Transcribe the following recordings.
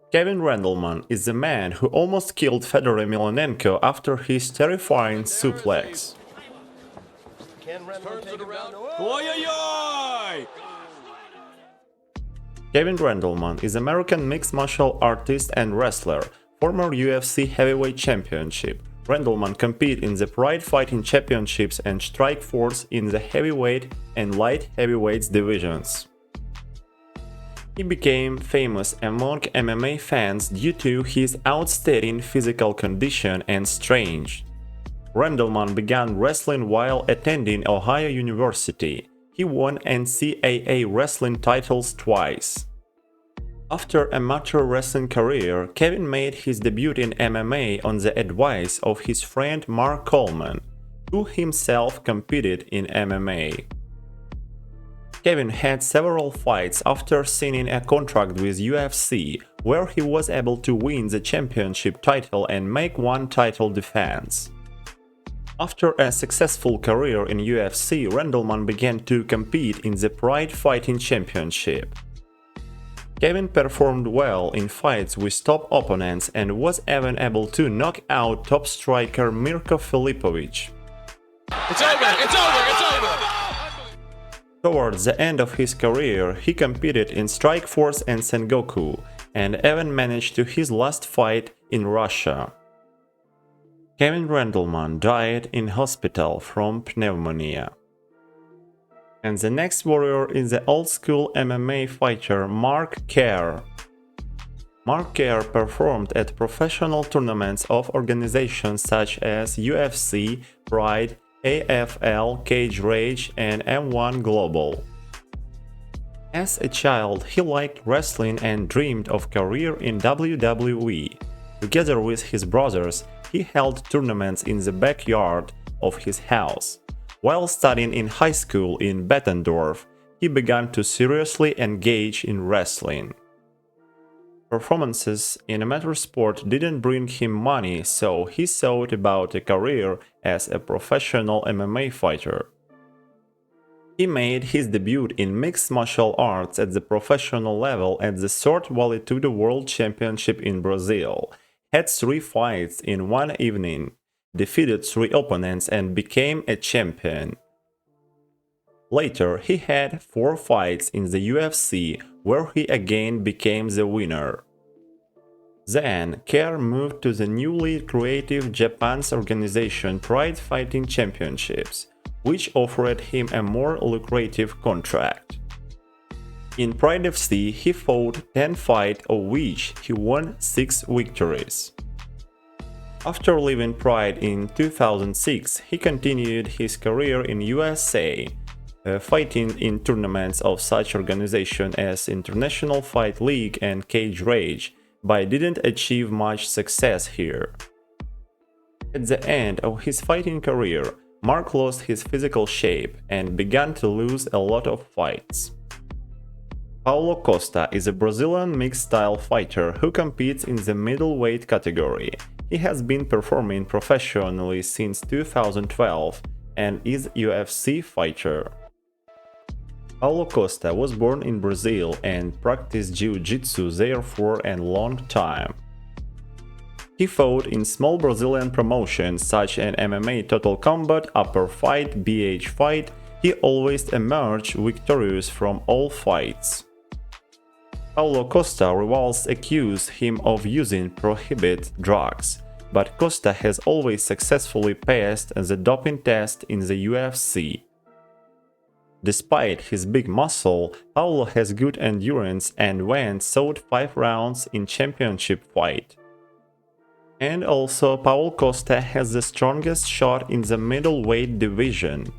Kevin Rendelman is the man who almost killed Fedor Emelianenko after his terrifying suplex. Kevin Rendelman is American mixed martial artist and wrestler, former UFC heavyweight championship. Rendelman competed in the Pride Fighting Championships and Strikeforce in the heavyweight and light heavyweights divisions. He became famous among MMA fans due to his outstanding physical condition and strength. Rendelman began wrestling while attending Ohio University. He won NCAA wrestling titles twice. After amateur wrestling career, Kevin made his debut in MMA on the advice of his friend Mark Coleman, who himself competed in MMA. Kevin had several fights after signing a contract with UFC, where he was able to win the championship title and make one title defense. After a successful career in UFC, Rendelman began to compete in the Pride Fighting Championship. Kevin performed well in fights with top opponents and was even able to knock out top striker Mirko Filipovic. It's over! It's over! It's over! Towards the end of his career, he competed in Strikeforce and Sengoku, and even managed to his last fight in Russia. Kevin Rendelman died in hospital from pneumonia. And the next warrior is the old-school MMA fighter Mark Kerr. Mark Kerr performed at professional tournaments of organizations such as UFC, Pride, AFL, Cage Rage, and M1 Global. As a child, he liked wrestling and dreamed of career in WWE. Together with his brothers, he held tournaments in the backyard of his house. While studying in high school in Bettendorf, he began to seriously engage in wrestling. Performances in amateur sport didn't bring him money, so he thought about a career as a professional MMA fighter. He made his debut in mixed martial arts at the professional level at the Sword Vale Tudo World Championship in Brazil, had 3 fights in one evening, defeated 3 opponents and became a champion. Later, he had 4 fights in the UFC, where he again became the winner. Then, Kerr moved to the newly created Japan's organization Pride Fighting Championships, which offered him a more lucrative contract. In Pride FC, he fought 10 fights, of which he won 6 victories. After leaving Pride in 2006, he continued his career in USA, fighting in tournaments of such organizations as International Fight League and Cage Rage, but didn't achieve much success here. At the end of his fighting career, Mark lost his physical shape and began to lose a lot of fights. Paulo Costa is a Brazilian mixed-style fighter who competes in the middleweight category. He has been performing professionally since 2012 and is a UFC fighter. Paulo Costa was born in Brazil and practiced jiu-jitsu there for a long time. He fought in small Brazilian promotions such as MMA Total Combat, Upper Fight, BH Fight. He always emerged victorious from all fights. Paulo Costa rivals accuse him of using prohibited drugs, but Costa has always successfully passed the doping test in the UFC. Despite his big muscle, Paulo has good endurance and went through 5 rounds in championship fight. And also, Paulo Costa has the strongest shot in the middleweight division.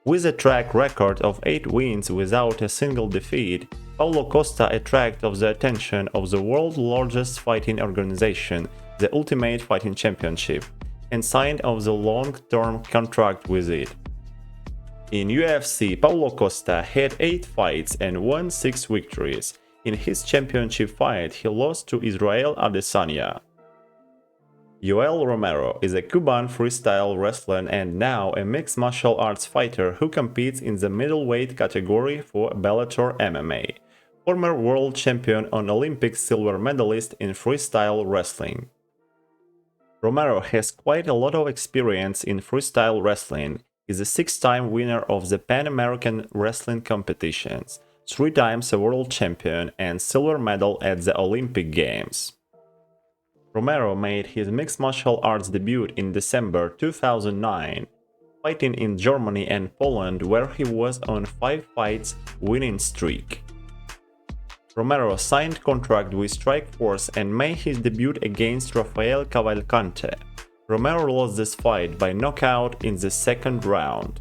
With a track record of 8 wins without a single defeat, Paulo Costa attracted the attention of the world's largest fighting organization, the Ultimate Fighting Championship, and signed the long-term contract with it. In UFC, Paulo Costa had 8 fights and won 6 victories. In his championship fight, he lost to Israel Adesanya. Yoel Romero is a Cuban freestyle wrestler and now a mixed martial arts fighter who competes in the middleweight category for Bellator MMA. former world champion and Olympic silver medalist in freestyle wrestling. Romero has quite a lot of experience in freestyle wrestling. He's a 6-time winner of the Pan American wrestling competitions, 3 times a world champion and silver medal at the Olympic Games. Romero made his mixed martial arts debut in December 2009, fighting in Germany and Poland, where he was on 5 fights winning streak. Romero signed contract with Strikeforce and made his debut against Rafael Cavalcante. Romero lost this fight by knockout in the 2nd round.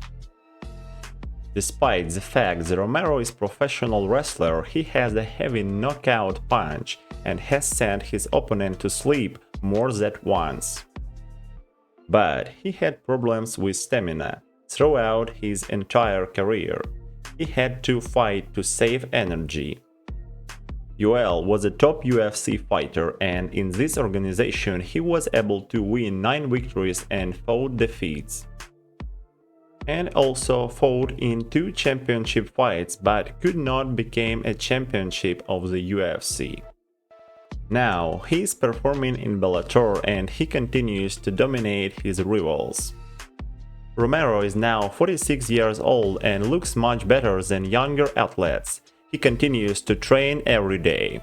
Despite the fact that Romero is a professional wrestler, he has a heavy knockout punch and has sent his opponent to sleep more than once. But he had problems with stamina throughout his entire career. He had to fight to save energy. Yoel was a top UFC fighter, and in this organization he was able to win 9 victories and 4 defeats. And also fought in 2 championship fights but could not become a championship of the UFC. Now he is performing in Bellator and he continues to dominate his rivals. Romero is now 46 years old and looks much better than younger athletes. He continues to train every day.